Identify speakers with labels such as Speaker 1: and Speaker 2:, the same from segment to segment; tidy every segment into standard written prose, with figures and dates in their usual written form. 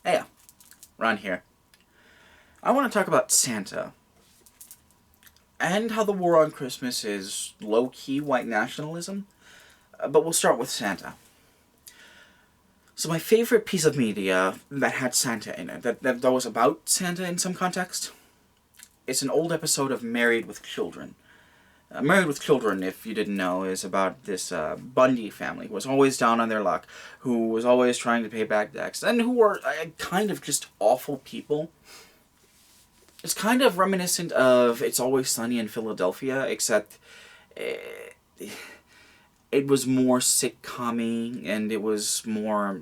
Speaker 1: Hey, Ron here. I want to talk about Santa, and how the war on Christmas is low-key white nationalism, but we'll start with Santa. So my favorite piece of media that had Santa in it, that was about Santa in some context, it's an old episode of Married with Children. Married with Children, if you didn't know, is about this Bundy family who was always down on their luck, who was always trying to pay back debts, and who were kind of just awful people. It's kind of reminiscent of It's Always Sunny in Philadelphia, except it was more sitcom-y, and it was more...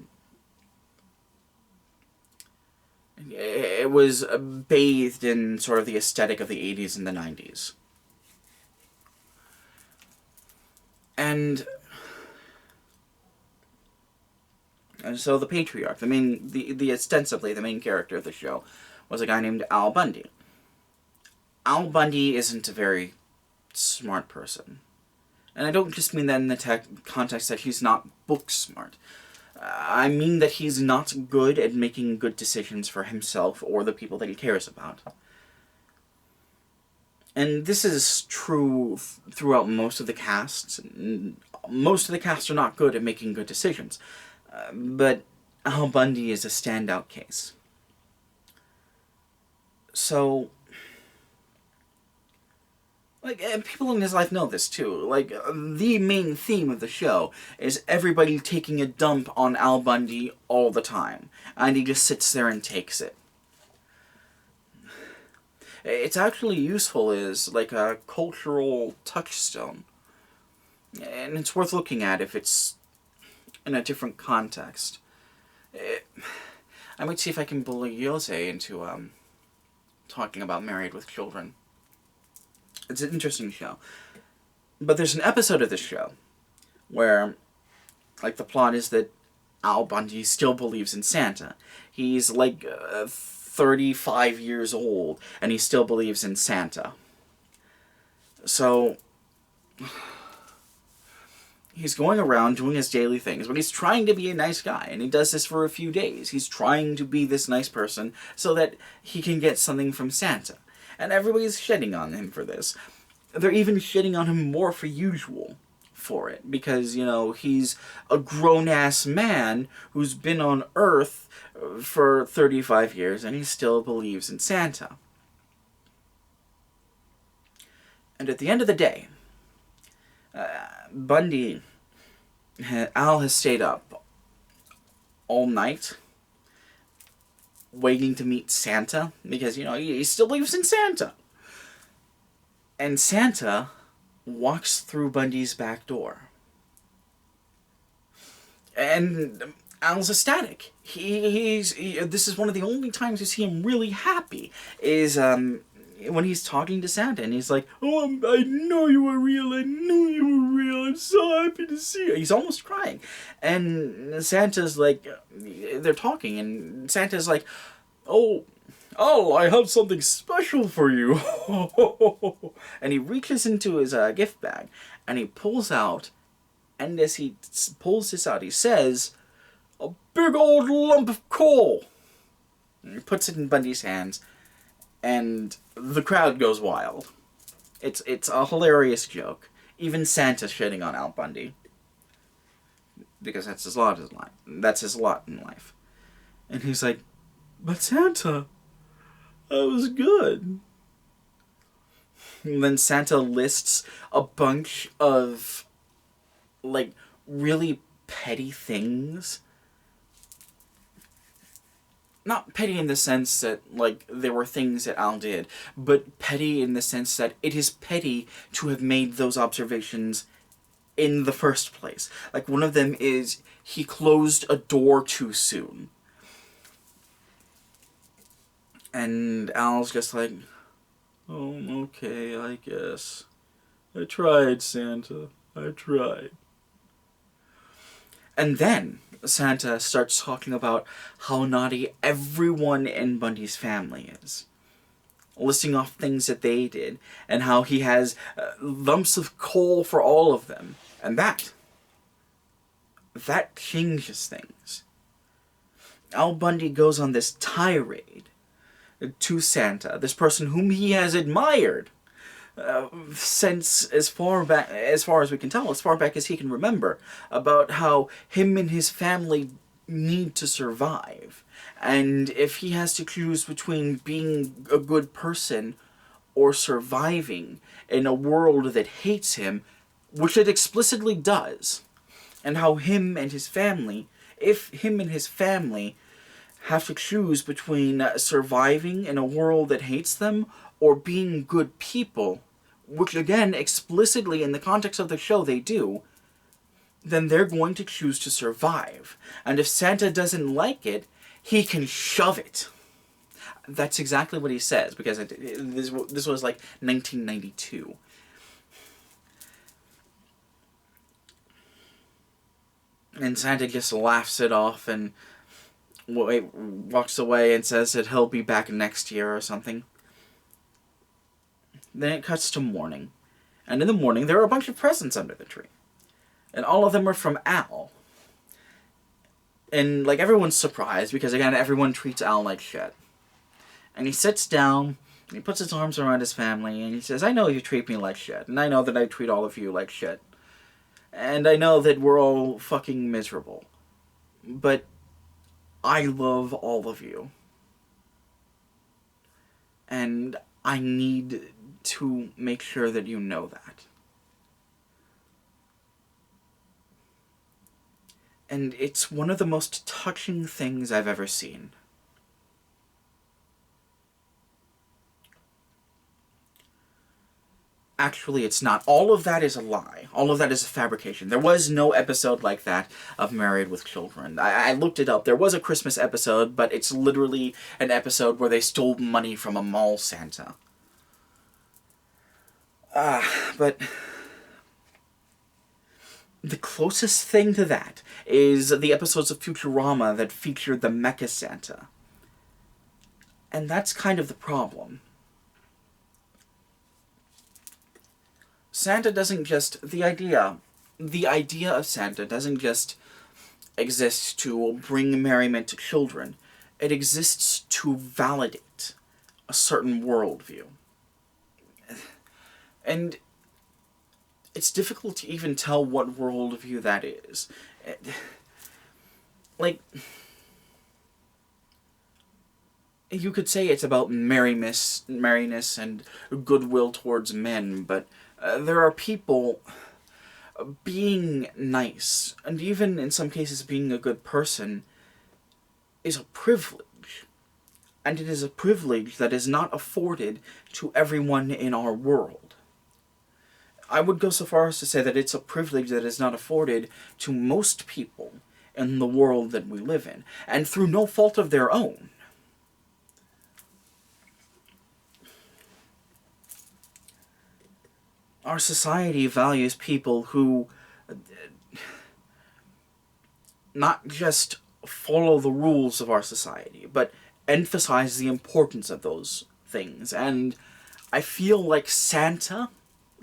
Speaker 1: It was bathed in sort of the aesthetic of the 80s and the 90s. And so the patriarch, the ostensibly the main character of the show, was a guy named Al Bundy. Al Bundy isn't a very smart person. And I don't just mean that in the context that he's not book smart. I mean that he's not good at making good decisions for himself or the people that he cares about. And this is true throughout most of the casts. Most of the casts are not good at making good decisions. But Al Bundy is a standout case. So... and people in his life know this, too. The main theme of the show is everybody taking a dump on Al Bundy all the time. And he just sits there and takes it. It's actually useful as, a cultural touchstone. And it's worth looking at if it's in a different context. I might see if I can bully Yose into, talking about Married with Children. It's an interesting show. But there's an episode of this show where, the plot is that Al Bundy still believes in Santa. He's, 35 years old, and he still believes in Santa. So... he's going around doing his daily things, but he's trying to be a nice guy, and he does this for a few days. He's trying to be this nice person so that he can get something from Santa. And everybody's shitting on him for this. They're even shitting on him more for usual for it. Because, he's a grown-ass man who's been on Earth for 35 years, and he still believes in Santa. And at the end of the day, Al has stayed up all night waiting to meet Santa, because, he still believes in Santa. And Santa walks through Bundy's back door. And Al's ecstatic. This is one of the only times you see him really happy, is when he's talking to Santa, and he's like, "Oh, I know you were real, I'm so happy to see you." He's almost crying. And Santa's like, they're talking, and Santa's like, Oh, I have something special for you. And he reaches into his gift bag, and he pulls out, and as he pulls this out, he says, "A big old lump of coal." And he puts it in Bundy's hands, and the crowd goes wild. It's a hilarious joke. Even Santa's shitting on Al Bundy. Because that's his lot in life. That's his lot in life. And he's like, "But Santa, that was good." And then Santa lists a bunch of, really petty things. Not petty in the sense that, there were things that Al did, but petty in the sense that it is petty to have made those observations in the first place. One of them is, he closed a door too soon. And Al's just like, "Oh, okay, I guess. I tried, Santa. I tried." And then Santa starts talking about how naughty everyone in Bundy's family is. Listing off things that they did, and how he has lumps of coal for all of them. And that changes things. Al Bundy goes on this tirade to Santa, this person whom he has admired since as far as we can tell, as far back as he can remember, about how him and his family need to survive. And if he has to choose between being a good person or surviving in a world that hates him, which it explicitly does, and how him and his family, if him and his family have to choose between surviving in a world that hates them or being good people, which again, explicitly in the context of the show they do, then they're going to choose to survive. And if Santa doesn't like it, he can shove it. That's exactly what he says, because this was like 1992. And Santa just laughs it off and walks away and says that he'll be back next year or something. Then it cuts to morning. And in the morning, there are a bunch of presents under the tree. And all of them are from Al. And, like, everyone's surprised, because, again, everyone treats Al like shit. And he sits down, and he puts his arms around his family, and he says, I know you treat me like shit, and I know that I treat all of you like shit. And I know that we're all fucking miserable. But I love all of you. And I need to make sure that you know that. And it's one of the most touching things I've ever seen. Actually, it's not. All of that is a lie. All of that is a fabrication. There was no episode like that of Married with Children. I looked it up. There was a Christmas episode, but it's literally an episode where they stole money from a mall Santa. But the closest thing to that is the episodes of Futurama that featured the Mecha Santa. And that's kind of the problem. Santa doesn't just... The idea of Santa doesn't just exist to bring merriment to children. It exists to validate a certain worldview. And it's difficult to even tell what worldview that is. Like, you could say it's about merriness and goodwill towards men, but there are people being nice, and even in some cases being a good person, is a privilege. And it is a privilege that is not afforded to everyone in our world. I would go so far as to say that it's a privilege that is not afforded to most people in the world that we live in, and through no fault of their own. Our society values people who not just follow the rules of our society, but emphasize the importance of those things. And I feel like Santa,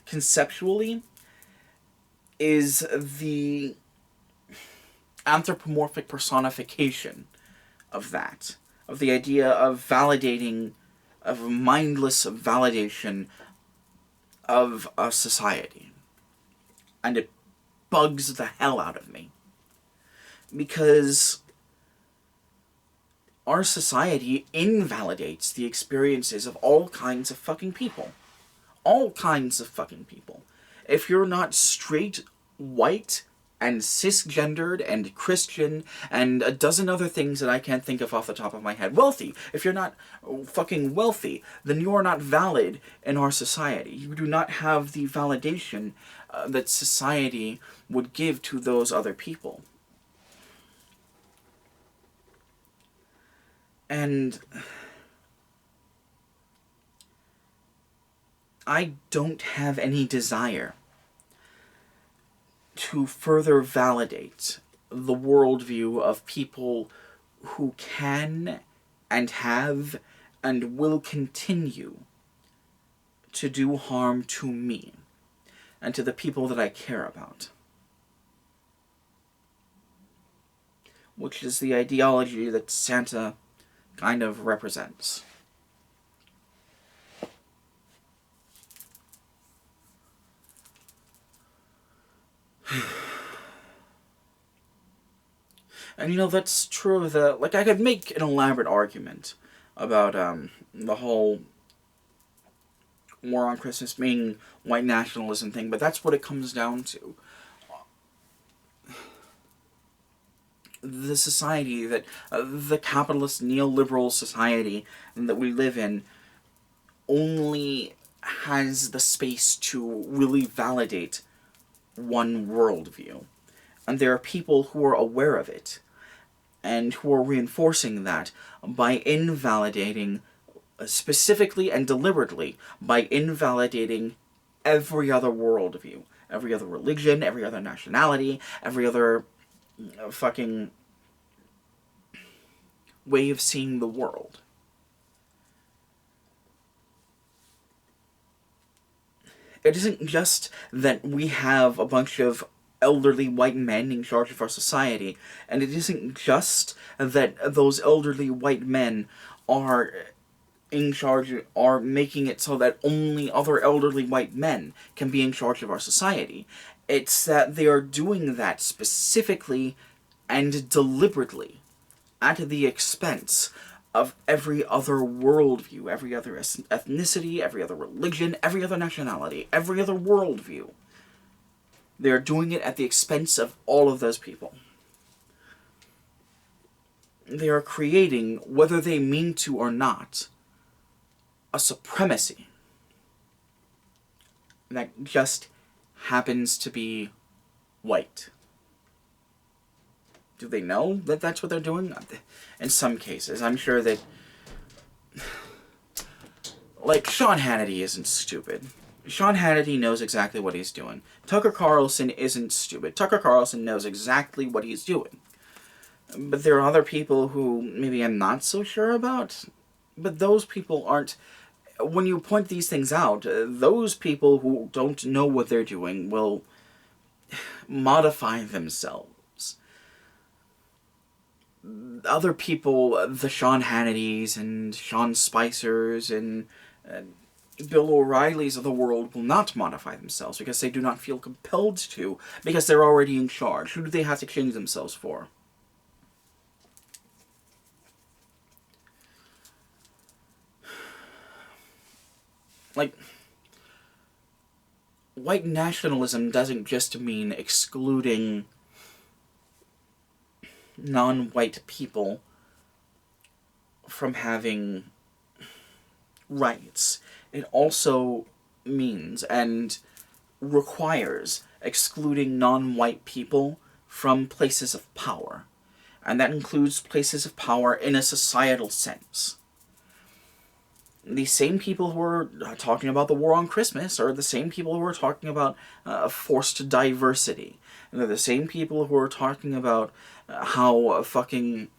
Speaker 1: conceptually, is the anthropomorphic personification of that. Of the idea of validating, of mindless validation of a society. And it bugs the hell out of me. Because our society invalidates the experiences of all kinds of fucking people. All kinds of fucking people. If you're not straight, white, and cisgendered, and Christian, and a dozen other things that I can't think of off the top of my head. Wealthy. If you're not fucking wealthy, then you are not valid in our society. You do not have the validation that society would give to those other people. And I don't have any desire to further validate the worldview of people who can and have and will continue to do harm to me and to the people that I care about. which is the ideology that Santa kind of represents. And that's true of I could make an elaborate argument about the whole war on Christmas being white nationalism thing, but that's what it comes down to. The society that, the capitalist neoliberal society that we live in, only has the space to really validate one worldview. And there are people who are aware of it, and who are reinforcing that by invalidating, specifically and deliberately, by invalidating every other worldview, every other religion, every other nationality, every other fucking way of seeing the world. It isn't just that we have a bunch of elderly white men in charge of our society, and it isn't just that those elderly white men are in charge, are making it so that only other elderly white men can be in charge of our society. It's that they are doing that specifically and deliberately at the expense of every other worldview, every other ethnicity, every other religion, every other nationality, every other worldview. They're doing it at the expense of all of those people. They are creating, whether they mean to or not, a supremacy that just happens to be white. Do they know that that's what they're doing? In some cases. I'm sure that... Sean Hannity isn't stupid. Sean Hannity knows exactly what he's doing. Tucker Carlson isn't stupid. Tucker Carlson knows exactly what he's doing. But there are other people who maybe I'm not so sure about. But those people aren't... When you point these things out, those people who don't know what they're doing will modify themselves. Other people, the Sean Hannitys and Sean Spicers and Bill O'Reillys of the world, will not modify themselves because they do not feel compelled to, because they're already in charge. Who do they have to change themselves for? White nationalism doesn't just mean excluding non-white people from having rights. It also means and requires excluding non-white people from places of power. And that includes places of power in a societal sense. The same people who are talking about the war on Christmas are the same people who are talking about forced diversity. And they're the same people who are talking about how fucking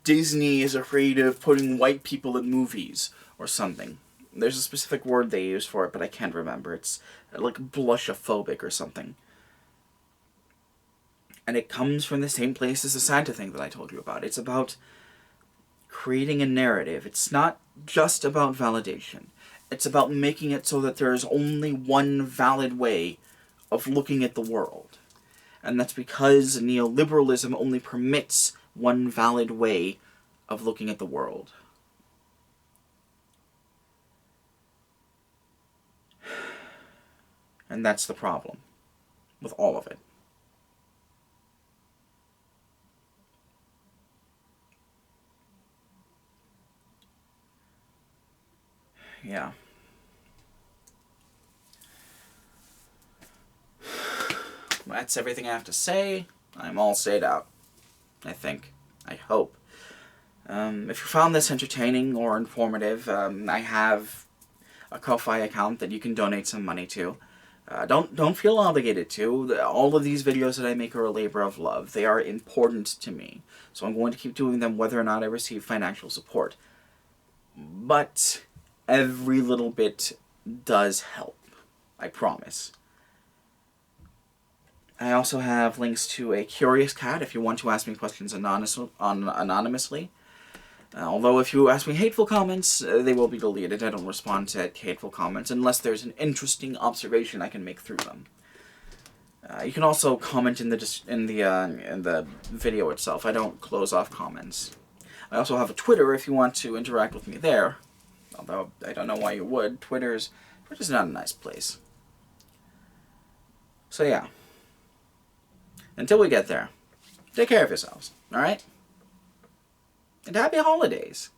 Speaker 1: Disney is afraid of putting white people in movies or something. There's a specific word they use for it, but I can't remember. It's like blushophobic or something. And it comes from the same place as the Santa thing that I told you about. It's about creating a narrative. It's not just about validation. It's about making it so that there's only one valid way of looking at the world. And that's because neoliberalism only permits one valid way of looking at the world. And that's the problem with all of it. Yeah. That's everything I have to say. I'm all stayed out. I think. I hope. If you found this entertaining or informative, I have a Ko-Fi account that you can donate some money to. Don't feel obligated to. All of these videos that I make are a labor of love. They are important to me. So I'm going to keep doing them whether or not I receive financial support. But every little bit does help. I promise. I also have links to a Curious Cat if you want to ask me questions anonymously. Although if you ask me hateful comments, they will be deleted. I don't respond to hateful comments unless there's an interesting observation I can make through them. You can also comment in the video itself. I don't close off comments. I also have a Twitter if you want to interact with me there. Although I don't know why you would. Twitter's not a nice place. So yeah. Until we get there, take care of yourselves, alright? And happy holidays!